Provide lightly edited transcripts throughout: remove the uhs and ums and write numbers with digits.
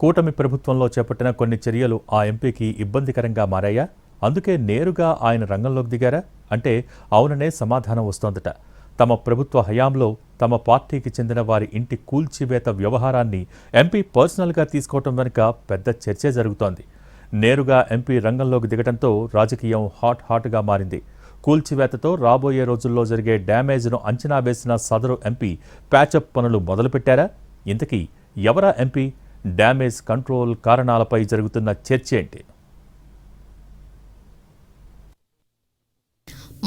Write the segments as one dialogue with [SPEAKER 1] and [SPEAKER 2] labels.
[SPEAKER 1] కూటమి ప్రభుత్వంలో చేపట్టిన కొన్ని చర్యలు ఆ ఎంపీకి ఇబ్బందికరంగా మారాయా? అందుకే నేరుగా ఆయన రంగంలోకి దిగారా అంటే అవుననే సమాధానం వస్తోందట. తమ ప్రభుత్వ హయాంలో తమ పార్టీకి చెందిన వారి ఇంటి కూల్చివేత వ్యవహారాన్ని ఎంపీ పర్సనల్గా తీసుకోవటం వెనుక పెద్ద చర్చే జరుగుతోంది. నేరుగా ఎంపీ రంగంలోకి దిగడంతో రాజకీయం హాట్గా మారింది. కూల్చివేతతో రాబోయే రోజుల్లో జరిగే డ్యామేజ్ను అంచనా వేసిన సదరు ఎంపీ ప్యాచప్ పనులు మొదలుపెట్టారా? ఇంతకీ ఎవరా ఎంపీ? డ్యామేజ్ కంట్రోల్ కారణాలపై జరుగుతున్న చర్చ ఏంటి?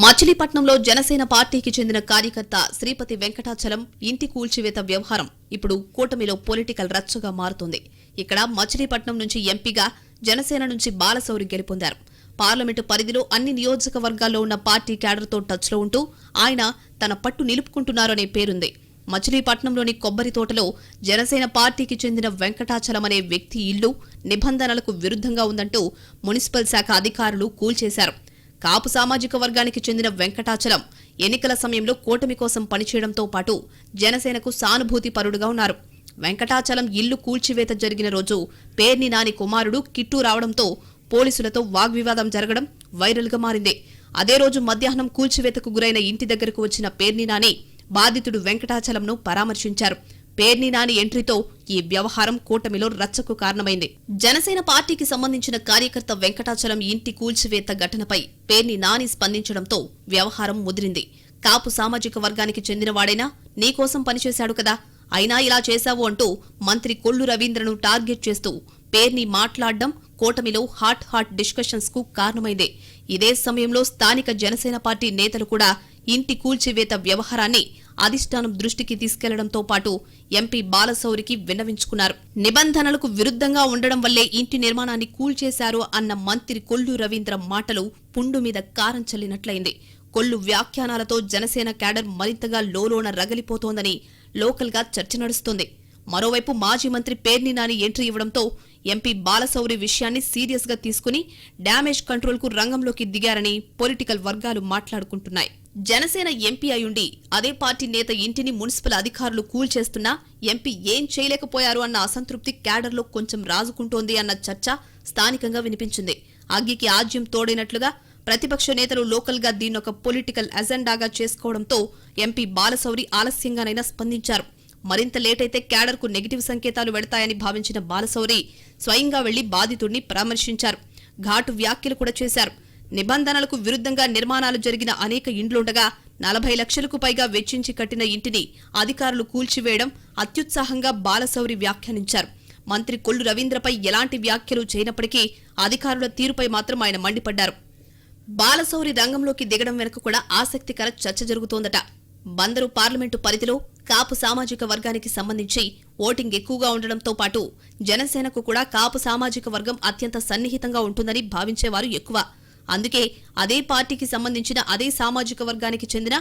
[SPEAKER 2] మచిలీపట్నంలో జనసేన పార్టీకి చెందిన కార్యకర్త శ్రీపతి వెంకటాచలం ఇంటి కూల్చివేత వ్యవహారం ఇప్పుడు కూటమిలో పొలిటికల్ రచ్చగా మారుతోంది. ఇక్కడ మచిలీపట్నం నుంచి ఎంపీగా జనసేన నుంచి బాలశౌరి గెలుపొందారు. పార్లమెంటు పరిధిలో అన్ని నియోజకవర్గాల్లో ఉన్న పార్టీ క్యాడర్తో టచ్లో ఉంటూ ఆయన తన పట్టు నిలుపుకుంటున్నారనే పేరుంది. మచిలీపట్నంలోని కొబ్బరి తోటలో జనసేన పార్టీకి చెందిన వెంకటాచలం అనే వ్యక్తి ఇల్లు నిబంధనలకు విరుద్ధంగా ఉందంటూ మున్సిపల్ శాఖ అధికారులు కూల్చేశారు. కాపు సామాజిక వర్గానికి చెందిన వెంకటాచలం ఎన్నికల సమయంలో కూటమి కోసం పనిచేయడంతో పాటు జనసేనకు సానుభూతి పరుడుగా ఉన్నారు. వెంకటాచలం ఇల్లు కూల్చివేత జరిగిన రోజు పేర్ని నాని కుమారుడు కిట్టు రావడంతో పోలీసులతో వాగ్వివాదం జరగడం వైరల్గా మారింది. అదే రోజు మధ్యాహ్నం కూల్చివేతకు గురైన ఇంటి దగ్గరకు వచ్చిన పేర్ని నాని బాధితుడు వెంకటాచలంను పరామర్శించారు. పేర్ని నాని ఎంట్రీతో ఈ వ్యవహారం కూటమిలో రచ్చకు కారణమైంది. జనసేన పార్టీకి సంబంధించిన కార్యకర్త వెంకటాచలం ఇంటి కూల్చివేత ఘటనపై పేర్ని నాని స్పందించడంతో వ్యవహారం ముదిరింది. కాపు సామాజిక వర్గానికి చెందినవాడైనా నీకోసం పనిచేశాడు కదా, అయినా ఇలా చేశావు అంటూ మంత్రి కొల్లు రవీంద్రను టార్గెట్ చేస్తూ పేర్ని మాట్లాడడం కూటమిలో హాట్ డిస్కషన్స్ కు కారణమైంది. ఇదే సమయంలో స్థానిక జనసేన పార్టీ నేతలు కూడా ఇంటి కూల్చివేత వ్యవహారాన్ని అధిష్టానం దృష్టికి తీసుకెళ్లడంతో పాటు ఎంపీ బాలశౌరికి విన్నవించుకున్నారు. నిబంధనలకు విరుద్ధంగా ఉండడం వల్లే ఇంటి నిర్మాణాన్ని కూల్చేశారు అన్న మంత్రి కొల్లు రవీంద్ర మాటలు పుండు మీద కారం చల్లినట్లయింది. కొల్లు వ్యాఖ్యానాలతో జనసేన క్యాడర్ మరింతగా లోలోన రగిలిపోతోందని లోకల్గా చర్చ నడుస్తోంది. మరోవైపు మాజీ మంత్రి పేర్ని నాని ఎంట్రీ ఇవ్వడంతో ఎంపీ బాలశౌరి విషయాన్ని సీరియస్ గా తీసుకుని డ్యామేజ్ కంట్రోల్ కు రంగంలోకి దిగారని పొలిటికల్ వర్గాలు మాట్లాడుకుంటున్నాయి. జనసేన ఎంపీ అయుండి అదే పార్టీ నేత ఇంటిని మున్సిపల్ అధికారులు కూల్చేస్తున్నా ఎంపీ ఏం చేయలేకపోయారు అన్న అసంతృప్తి క్యాడర్లో కొంచెం రాజుకుంటోంది అన్న చర్చ స్థానికంగా వినిపించింది. అగ్గికి ఆజ్యం తోడైనట్లుగా ప్రతిపక్ష నేతలు లోకల్ గా దీన్నొక పొలిటికల్ అజెండాగా చేసుకోవడంతో ఎంపీ బాలశౌరి ఆలస్యంగానైనా స్పందించారు. మరింత లేటైతే క్యాడర్ కు నెగిటివ్ సంకేతాలు వెడతాయని భావించిన బాలశౌరి స్వయంగా వెళ్లి బాధితుడిని పరామర్శించారు. ఘాటు వ్యాఖ్యలు కూడా చేశారు. నిబంధనలకు విరుద్ధంగా నిర్మాణాలు జరిగిన అనేక ఇండ్లుండగా 40 లక్షలకు పైగా వెచ్చించి కట్టిన ఇంటిని అధికారులు కూల్చివేయడం అత్యుత్సాహంగా బాలశౌరి వ్యాఖ్యానించారు. మంత్రి కొల్లు రవీంద్రపై ఎలాంటి వ్యాఖ్యలు చేయనప్పటికీ అధికారుల తీరుపై మాత్రం ఆయన మండిపడ్డారు. బాలశౌరి రంగంలోకి దిగడం వెనుక కూడా ఆసక్తికర చర్చ జరుగుతోందట. బందరు పార్లమెంటు పరిధిలో కాపు సామాజిక వర్గానికి సంబంధించి ఓటింగ్ ఎక్కువగా ఉండడంతో పాటు జనసేనకు కూడా కాపు సామాజిక వర్గం అత్యంత సన్నిహితంగా ఉంటుందని భావించేవారు ఎక్కువ. అందుకే అదే పార్టీకి సంబంధించిన అదే సామాజిక వర్గానికి చెందిన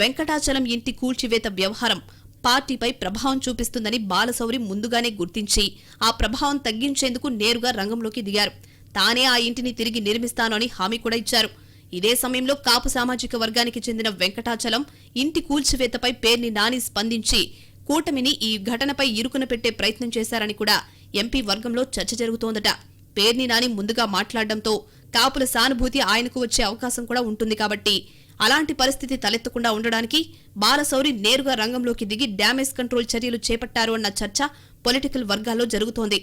[SPEAKER 2] వెంకటాచలం ఇంటి కూల్చివేత వ్యవహారం పార్టీపై ప్రభావం చూపిస్తుందని బాలశౌరి ముందుగానే గుర్తించి ఆ ప్రభావం తగ్గించేందుకు నేరుగా రంగంలోకి దిగారు. తానే ఆ ఇంటిని తిరిగి నిర్మిస్తాను అని హామీ కూడా ఇచ్చారు. ఇదే సమయంలో కాపు సామాజిక వర్గానికి చెందిన వెంకటాచలం ఇంటి కూల్చివేతపై పేర్ని నాని స్పందించి కూటమిని ఈ ఘటనపై ఇరుకున పెట్టే ప్రయత్నం చేశారని కూడా ఎంపీ వర్గంలో చర్చ జరుగుతోందట. పేర్ని నాని ముందుగా మాట్లాడడంతో కాపుల సానుభూతి ఆయనకు వచ్చే అవకాశం కూడా ఉంటుంది కాబట్టి అలాంటి పరిస్థితి తలెత్తకుండా ఉండడానికి బాలశౌరి నేరుగా రంగంలోకి దిగి డ్యామేజ్ కంట్రోల్ చర్యలు చేపట్టారు అన్న చర్చ పొలిటికల్ వర్గాల్లో జరుగుతోంది.